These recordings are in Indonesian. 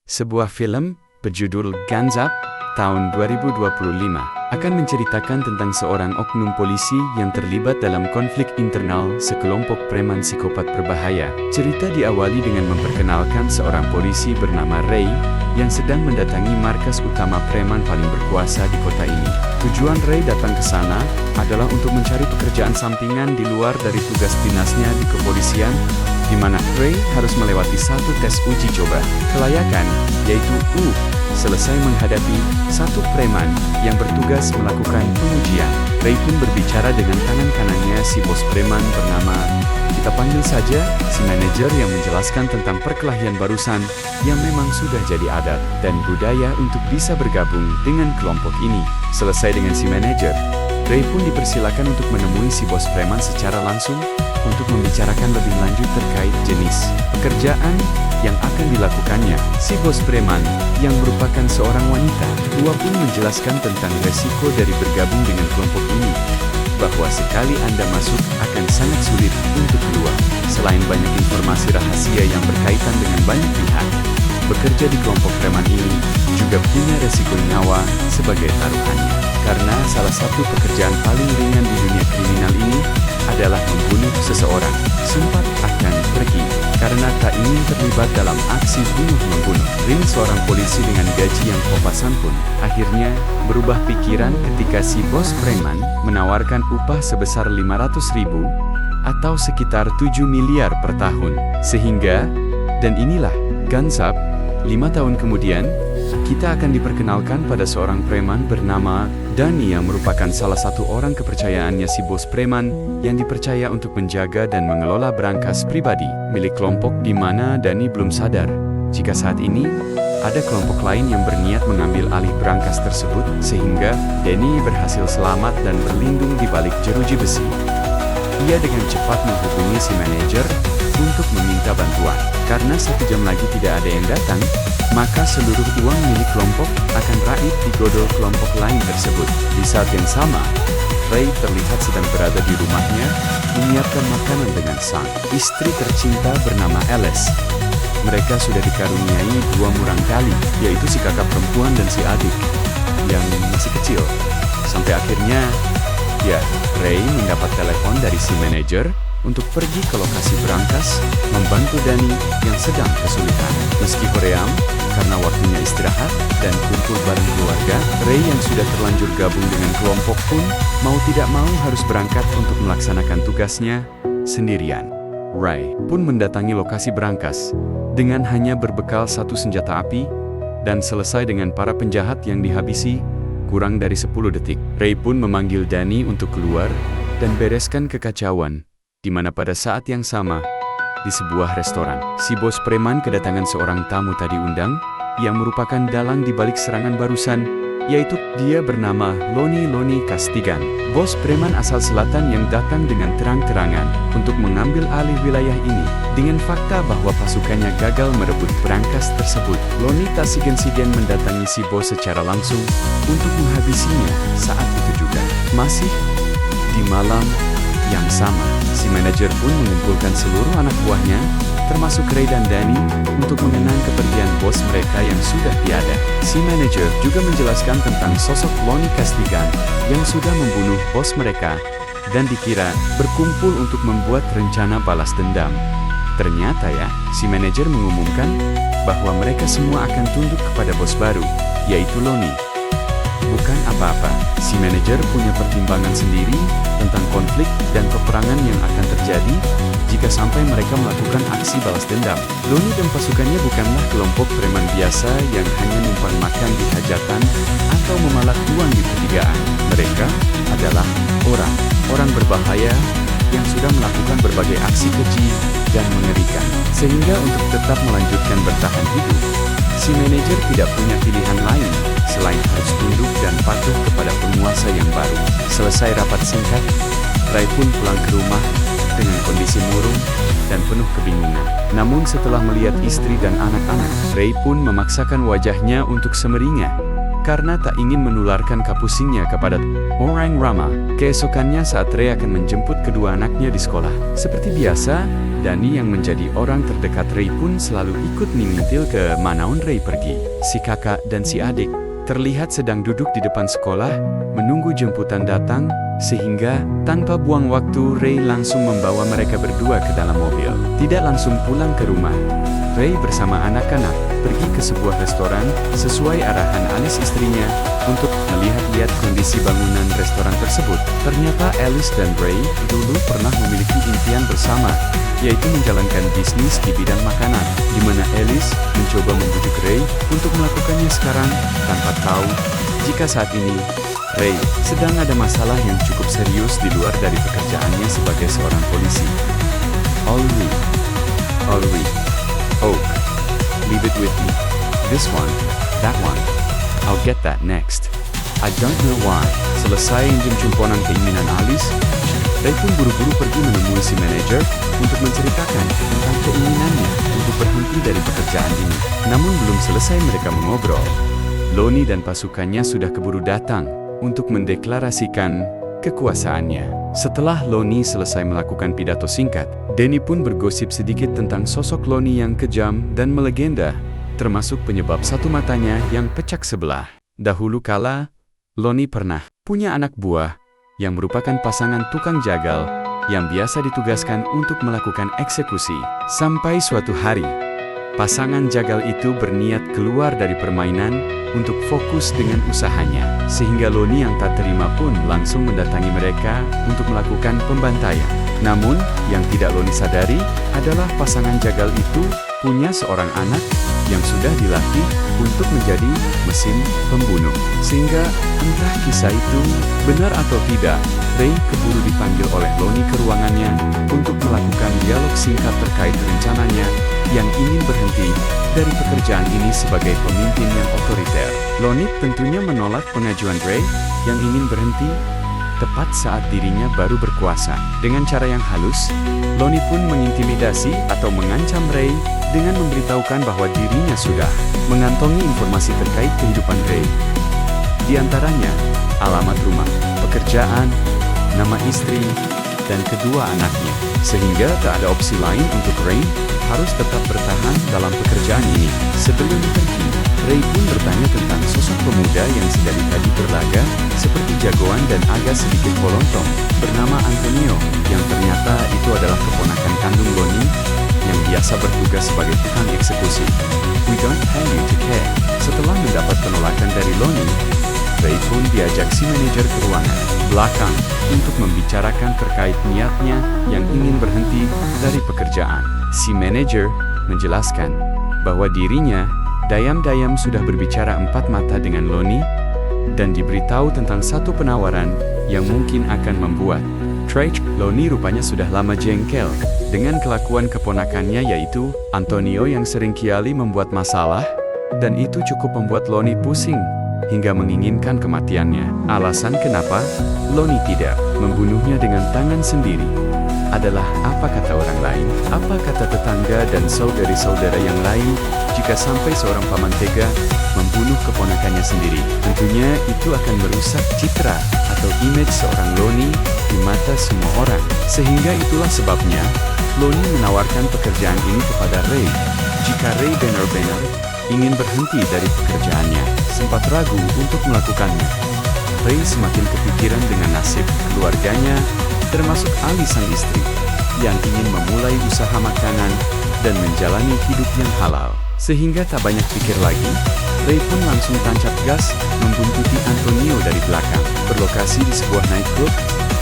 Sebuah film berjudul Guns Up tahun 2025 akan menceritakan tentang seorang oknum polisi yang terlibat dalam konflik internal sekelompok preman psikopat berbahaya. Cerita diawali dengan memperkenalkan seorang polisi bernama Ray yang sedang mendatangi markas utama preman paling berkuasa di kota ini. Tujuan Ray datang ke sana adalah untuk mencari pekerjaan sampingan di luar dari tugas dinasnya di kepolisian, di mana Ray harus melewati satu tes uji coba kelayakan, yaitu selesai menghadapi satu preman yang bertugas melakukan pengujian. Ray pun berbicara dengan tangan kanannya si bos preman bernama, kita panggil saja si manajer, yang menjelaskan tentang perkelahian barusan yang memang sudah jadi adat dan budaya untuk bisa bergabung dengan kelompok ini. Selesai dengan si manajer, Ray pun dipersilakan untuk menemui si bos preman secara langsung untuk membicarakan lebih lanjut terkait jenis pekerjaan yang akan dilakukannya. Si bos preman, yang merupakan seorang wanita tua, pun menjelaskan tentang resiko dari bergabung dengan kelompok ini, bahwa sekali Anda masuk akan sangat sulit untuk keluar. Selain banyak informasi rahasia yang berkaitan dengan banyak pihak, bekerja di kelompok preman ini juga punya resiko nyawa sebagai taruhannya. Karena salah satu pekerjaan paling ringan di dunia kriminal ini adalah membunuh seseorang. Sempat akan pergi karena tak ingin terlibat dalam aksi bunuh-membunuh. Rin, seorang polisi dengan gaji yang pas-pasan, pun akhirnya berubah pikiran ketika si bos preman menawarkan upah sebesar 500.000 atau sekitar 7 miliar per tahun. Sehingga, dan inilah Guns Up, 5 tahun kemudian, kita akan diperkenalkan pada seorang preman bernama Danny yang merupakan salah satu orang kepercayaannya si bos preman yang dipercaya untuk menjaga dan mengelola berangkas pribadi milik kelompok, di mana Danny belum sadar jika saat ini ada kelompok lain yang berniat mengambil alih berangkas tersebut, sehingga Danny berhasil selamat dan berlindung di balik jeruji besi. Ia dengan cepat menghubungi si manajer untuk meminta bantuan. Karena 1 jam lagi tidak ada yang datang, maka seluruh uang milik kelompok akan raib di godol kelompok lain tersebut. Di saat yang sama, Ray terlihat sedang berada di rumahnya, menyiapkan makanan dengan sang istri tercinta bernama Alice. Mereka sudah dikaruniai 2 murang kali, yaitu si kakak perempuan dan si adik yang masih kecil. Sampai akhirnya, Ray mendapat telepon dari si manajer untuk pergi ke lokasi berangkas, membantu Danny yang sedang kesulitan. Meski hoream, karena waktunya istirahat dan kumpul bareng keluarga, Ray yang sudah terlanjur gabung dengan kelompok pun mau tidak mau harus berangkat untuk melaksanakan tugasnya sendirian. Ray pun mendatangi lokasi berangkas dengan hanya berbekal satu senjata api dan selesai dengan para penjahat yang dihabisi kurang dari 10 detik. Ray pun memanggil Danny untuk keluar dan bereskan kekacauan, di mana pada saat yang sama, di sebuah restoran, si bos preman kedatangan seorang tamu tak diundang, yang merupakan dalang di balik serangan barusan, yaitu dia bernama Lonnie Castigan, bos preman asal selatan yang datang dengan terang-terangan untuk mengambil alih wilayah ini. Dengan fakta bahwa pasukannya gagal merebut berangkas tersebut, Lonnie tak segan-segan mendatangi si bos secara langsung untuk menghabisinya. Saat itu juga, masih di malam yang sama, si manajer pun mengumpulkan seluruh anak buahnya, termasuk Ray dan Danny, untuk mengenang kepergian bos mereka yang sudah tiada. Si manajer juga menjelaskan tentang sosok Lonnie Castigan yang sudah membunuh bos mereka dan dikira berkumpul untuk membuat rencana balas dendam. Ternyata si manajer mengumumkan bahwa mereka semua akan tunduk kepada bos baru, yaitu Lonnie. Bukan apa-apa, si manajer punya pertimbangan sendiri tentang konflik dan peperangan yang akan terjadi jika sampai mereka melakukan aksi balas dendam. Lonnie dan pasukannya bukanlah kelompok preman biasa yang hanya numpang makan di hajatan atau memalak uang di pertigaan. Mereka adalah orang berbahaya yang sudah melakukan berbagai aksi keji dan mengerikan. Sehingga untuk tetap melanjutkan bertahan hidup, si manajer tidak punya pilihan lain selain harus tunduk dan patuh kepada penguasa yang baru. Selesai rapat singkat, Ray pun pulang ke rumah dengan kondisi murung dan penuh kebingungan. Namun setelah melihat istri dan anak-anak, Ray pun memaksakan wajahnya untuk semeringah karena tak ingin menularkan kapusingnya kepada orang ramah. Keesokannya saat Ray akan menjemput kedua anaknya di sekolah. Seperti biasa, Danny yang menjadi orang terdekat Ray pun selalu ikut mengintil ke manaun Ray pergi. Si kakak dan si adik terlihat sedang duduk di depan sekolah, menunggu jemputan datang, sehingga tanpa buang waktu Ray langsung membawa mereka berdua ke dalam mobil. Tidak langsung pulang ke rumah, Ray bersama anak-anak pergi ke sebuah restoran sesuai arahan Alice istrinya untuk melihat-lihat kondisi bangunan restoran tersebut. Ternyata Alice dan Ray dulu pernah memiliki impian bersama, yaitu menjalankan bisnis di bidang makanan, di mana Alice mencoba membujuk Ray untuk melakukannya sekarang tanpa tahu jika saat ini Ray sedang ada masalah yang cukup serius di luar dari pekerjaannya sebagai seorang polisi. All week. Oak. Leave it with me. This one, that one. I'll get that next. I don't know why. Selesai jempotan keinginan Alice, Ray pun buru-buru pergi menemui si manajer untuk menceritakan tentang keinginannya untuk berhenti dari pekerjaan ini. Namun belum selesai mereka mengobrol, Lonnie dan pasukannya sudah keburu datang untuk mendeklarasikan kekuasaannya. Setelah Lonnie selesai melakukan pidato singkat, Danny pun bergosip sedikit tentang sosok Lonnie yang kejam dan melegenda, termasuk penyebab satu matanya yang pecah sebelah. Dahulu kala, Lonnie pernah punya anak buah yang merupakan pasangan tukang jagal yang biasa ditugaskan untuk melakukan eksekusi. Sampai suatu hari, pasangan jagal itu berniat keluar dari permainan untuk fokus dengan usahanya, sehingga Lonnie yang tak terima pun langsung mendatangi mereka untuk melakukan pembantaian. Namun, yang tidak Lonnie sadari adalah pasangan jagal itu punya seorang anak yang sudah dilatih untuk menjadi mesin pembunuh. Sehingga, entah kisah itu benar atau tidak, Ray keburu dipanggil oleh Lonnie ke ruangannya untuk melakukan dialog singkat terkait rencananya yang ingin berhenti dari pekerjaan ini sebagai pemimpin yang otoriter. Lonnie tentunya menolak pengajuan Ray yang ingin berhenti tepat saat dirinya baru berkuasa. Dengan cara yang halus, Lonnie pun mengintimidasi atau mengancam Ray dengan memberitahukan bahwa dirinya sudah mengantongi informasi terkait kehidupan Ray. Di antaranya, alamat rumah, pekerjaan, nama istri, dan kedua anaknya. Sehingga tak ada opsi lain untuk Ray harus tetap bertahan dalam pekerjaan ini. Sebelum pergi, Ray pun bertanya tentang sosok pemuda yang sedari tadi berlaga seperti jagoan dan agak sedikit polontong, bernama Antonio, yang ternyata itu adalah keponakan kandung Lonnie yang biasa bertugas sebagai tukang eksekusi. We don't pay you to care. Setelah mendapat penolakan dari Lonnie, Ray pun diajak si manajer ke ruangan belakang untuk membicarakan terkait niatnya yang ingin berhenti dari pekerjaan. Si manajer menjelaskan bahwa dirinya dayam-dayam sudah berbicara empat mata dengan Lonnie dan diberitahu tentang satu penawaran yang mungkin akan membuat Lonnie rupanya sudah lama jengkel dengan kelakuan keponakannya, yaitu Antonio, yang sering kiali membuat masalah, dan itu cukup membuat Lonnie pusing hingga menginginkan kematiannya. Alasan kenapa Lonnie tidak membunuhnya dengan tangan sendiri adalah apa kata orang lain, apa kata tetangga dan saudari-saudara yang lain jika sampai seorang paman tega membunuh keponakannya sendiri. Tentunya itu akan merusak citra atau image seorang Lonnie di mata semua orang. Sehingga itulah sebabnya Lonnie menawarkan pekerjaan ini kepada Ray. Jika Ray benar-benar ingin berhenti dari pekerjaannya, sempat ragu untuk melakukannya. Ray semakin kepikiran dengan nasib keluarganya, termasuk Ali sang istri, yang ingin memulai usaha makanan dan menjalani hidup yang halal. Sehingga tak banyak pikir lagi, Ray pun langsung tancap gas membuntuti Antonio dari belakang. Berlokasi di sebuah nightclub,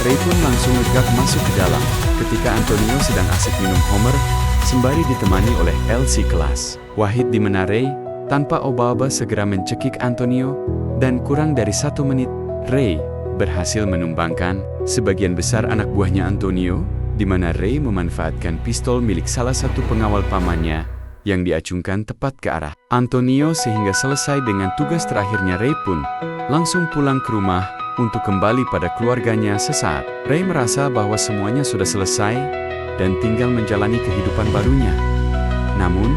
Ray pun langsung legak masuk ke dalam ketika Antonio sedang asik minum Homer sembari ditemani oleh LC kelas. Wahid di mana Ray tanpa oba-oba segera mencekik Antonio, dan kurang dari 1 menit, Ray berhasil menumbangkan sebagian besar anak buahnya Antonio, di mana Ray memanfaatkan pistol milik salah satu pengawal pamannya yang diacungkan tepat ke arah Antonio. Sehingga selesai dengan tugas terakhirnya, Ray pun langsung pulang ke rumah untuk kembali pada keluarganya sesaat. Ray merasa bahwa semuanya sudah selesai dan tinggal menjalani kehidupan barunya. Namun,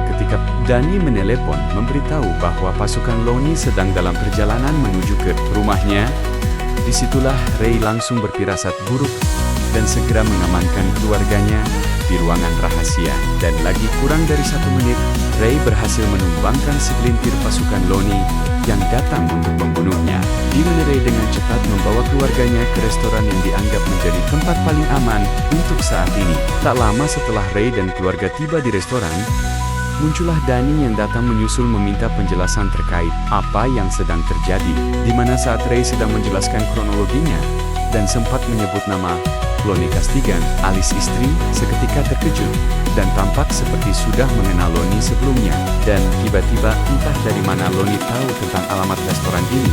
ketika menangkap, Dani menelepon memberitahu bahwa pasukan Lonnie sedang dalam perjalanan menuju ke rumahnya. Disitulah Ray langsung berfirasat buruk dan segera mengamankan keluarganya di ruangan rahasia. Dan lagi kurang dari 1 menit, Ray berhasil menumbangkan segelintir pasukan Lonnie yang datang untuk membunuhnya. Di mana Ray dengan cepat membawa keluarganya ke restoran yang dianggap menjadi tempat paling aman untuk saat ini. Tak lama setelah Ray dan keluarga tiba di restoran, muncullah Dani yang datang menyusul meminta penjelasan terkait apa yang sedang terjadi. Di mana saat Ray sedang menjelaskan kronologinya dan sempat menyebut nama Lonnie Castigan, Alice istri, seketika terkejut dan tampak seperti sudah mengenal Lonnie sebelumnya. Dan tiba-tiba entah dari mana Lonnie tahu tentang alamat restoran ini.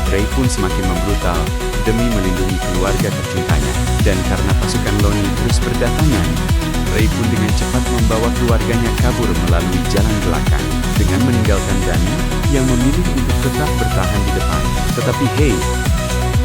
Ray pun semakin membrutal demi melindungi keluarga tercintanya. Dan karena pasukan Lonnie terus berdatangan, Ray pun dengan cepat membawa keluarganya kabur melalui jalan belakang dengan meninggalkan Dani yang memilih untuk tetap bertahan di depan. Tetapi hey,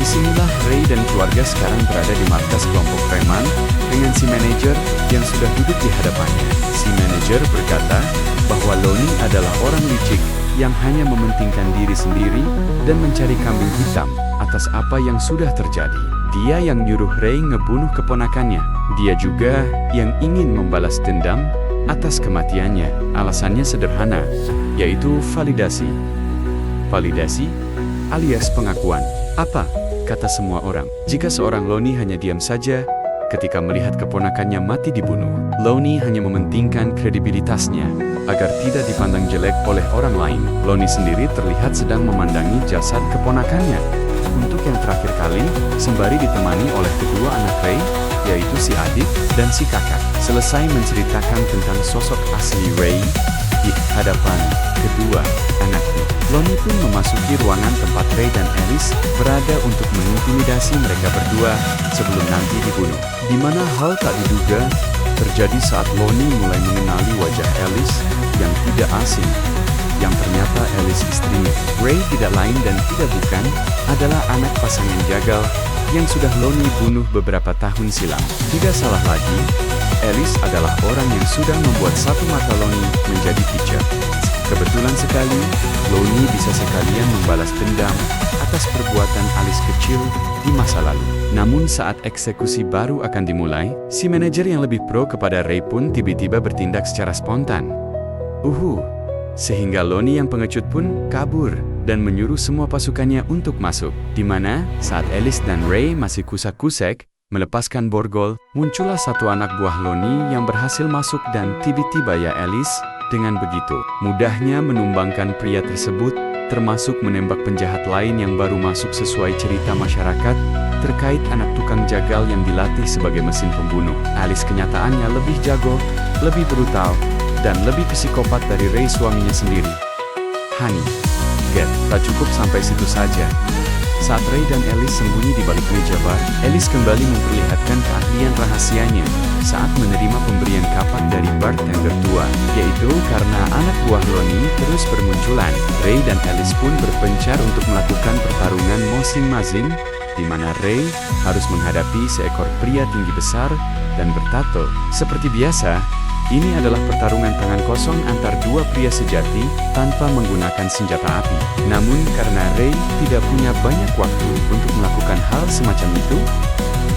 disinilah Ray dan keluarga sekarang berada di markas kelompok preman dengan si manajer yang sudah duduk di hadapannya. Si manajer berkata bahwa Lonnie adalah orang licik yang hanya mementingkan diri sendiri dan mencari kambing hitam atas apa yang sudah terjadi. Dia yang nyuruh Ray ngebunuh keponakannya. Dia juga yang ingin membalas dendam atas kematiannya. Alasannya sederhana, yaitu validasi. Validasi alias pengakuan. Apa? Kata semua orang. Jika seorang Lonnie hanya diam saja ketika melihat keponakannya mati dibunuh. Lonnie hanya mementingkan kredibilitasnya agar tidak dipandang jelek oleh orang lain. Lonnie sendiri terlihat sedang memandangi jasad keponakannya untuk yang terakhir kali, sembari ditemani oleh kedua anak Ray, yaitu si adik dan si kakak. Selesai menceritakan tentang sosok asli Ray di hadapan kedua anaknya, Lonnie pun memasuki ruangan tempat Ray dan Alice berada untuk mengintimidasi mereka berdua sebelum nanti dibunuh. Di mana hal tak diduga terjadi saat Lonnie mulai mengenali wajah Alice yang tidak asing, yang ternyata Alice istrinya. Ray tidak lain dan tidak bukan adalah anak pasangan jagal yang sudah Lonnie bunuh beberapa tahun silam. Tidak salah lagi, Alice adalah orang yang sudah membuat satu mata Lonnie menjadi picek. Kebetulan sekali, Lonnie bisa sekalian membalas dendam atas perbuatan Alice kecil di masa lalu. Namun saat eksekusi baru akan dimulai, si manajer yang lebih pro kepada Ray pun tiba-tiba bertindak secara spontan. Sehingga Lonnie yang pengecut pun kabur dan menyuruh semua pasukannya untuk masuk. Di mana saat Alice dan Ray masih kusak-kusek melepaskan borgol, muncullah satu anak buah Lonnie yang berhasil masuk dan tiba-tiba ya Alice dengan begitu mudahnya menumbangkan pria tersebut, termasuk menembak penjahat lain yang baru masuk sesuai cerita masyarakat terkait anak tukang jagal yang dilatih sebagai mesin pembunuh. Alice kenyataannya lebih jago, lebih brutal, dan lebih psikopat dari Ray suaminya sendiri. Honey, tak cukup sampai situ saja. Saat Ray dan Alice sembunyi di balik meja bar, Alice kembali memperlihatkan keahlian rahasianya saat menerima pemberian kapak dari bartender tua, yaitu karena anak buah Lonnie terus bermunculan. Ray dan Alice pun berpencar untuk melakukan pertarungan masing-masing, di mana Ray harus menghadapi seekor pria tinggi besar dan bertato. Seperti biasa, ini adalah pertarungan tangan kosong antar dua pria sejati tanpa menggunakan senjata api. Namun karena Ray tidak punya banyak waktu untuk melakukan hal semacam itu,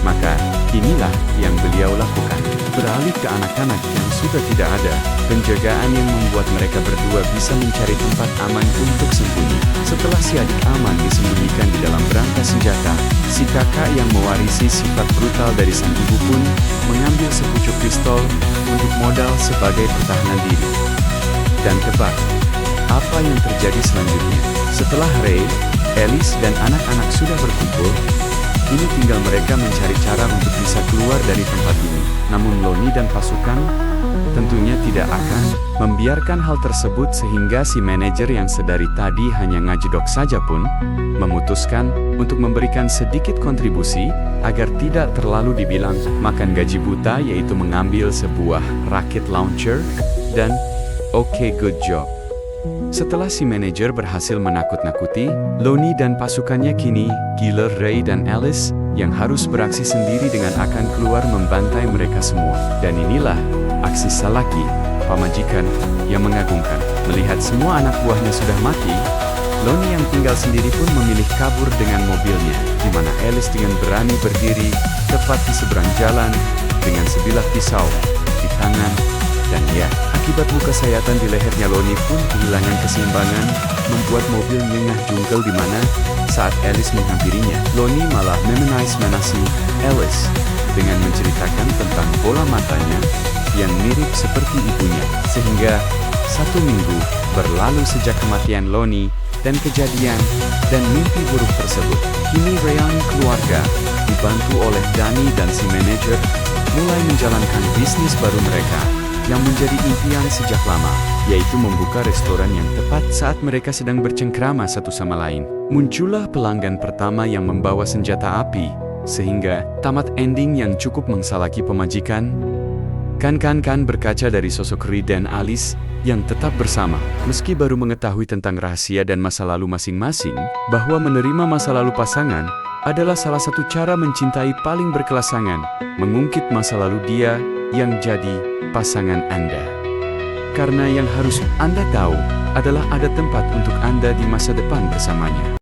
maka inilah yang beliau lakukan. Beralih ke anak-anak yang sudah tidak ada, penjagaan yang membuat mereka berdua bisa mencari tempat aman untuk sembunyi. Setelah si adik aman disembunyikan di dalam berangkas senjata, si kakak yang mewarisi sifat brutal dari sang ibu pun mengambil sepucuk pistol untuk modal sebagai pertahanan diri. Dan tebak, apa yang terjadi selanjutnya? Setelah Ray, Alice dan anak-anak sudah berkumpul, ini tinggal mereka mencari cara untuk bisa keluar dari tempat ini. Namun Lonnie dan pasukan tentunya tidak akan membiarkan hal tersebut, sehingga si manajer yang sedari tadi hanya ngajedok saja pun memutuskan untuk memberikan sedikit kontribusi agar tidak terlalu dibilang makan gaji buta, yaitu mengambil sebuah rocket launcher dan okay, good job. Setelah si manajer berhasil menakut-nakuti, Lonnie dan pasukannya kini gila Ray dan Alice yang harus beraksi sendiri dengan akan keluar membantai mereka semua. Dan inilah aksi Salaki pamajikan yang mengagumkan. Melihat semua anak buahnya sudah mati, Lonnie yang tinggal sendiri pun memilih kabur dengan mobilnya, di mana Alice dengan berani berdiri tepat di seberang jalan dengan sebilah pisau di tangan. Dan ya, akibat luka sayatan di lehernya, Lonnie pun kehilangan keseimbangan, membuat mobil nyengah jungkel di mana saat Alice menghampirinya, Lonnie malah memenasi Alice dengan menceritakan tentang bola matanya yang mirip seperti ibunya. Sehingga 1 minggu berlalu sejak kematian Lonnie dan kejadian dan mimpi buruk tersebut. Kini reuni keluarga, dibantu oleh Danny dan si manajer, mulai menjalankan bisnis baru mereka yang menjadi impian sejak lama, yaitu membuka restoran yang tepat saat mereka sedang bercengkrama satu sama lain. Muncullah pelanggan pertama yang membawa senjata api, sehingga tamat ending yang cukup mengsalaki pemajikan. Kan berkaca dari sosok Reed dan Alice yang tetap bersama, meski baru mengetahui tentang rahasia dan masa lalu masing-masing, bahwa menerima masa lalu pasangan adalah salah satu cara mencintai paling berkelasangan, mengungkit masa lalu dia yang jadi pasangan Anda. Karena yang harus Anda tahu adalah ada tempat untuk Anda di masa depan bersamanya.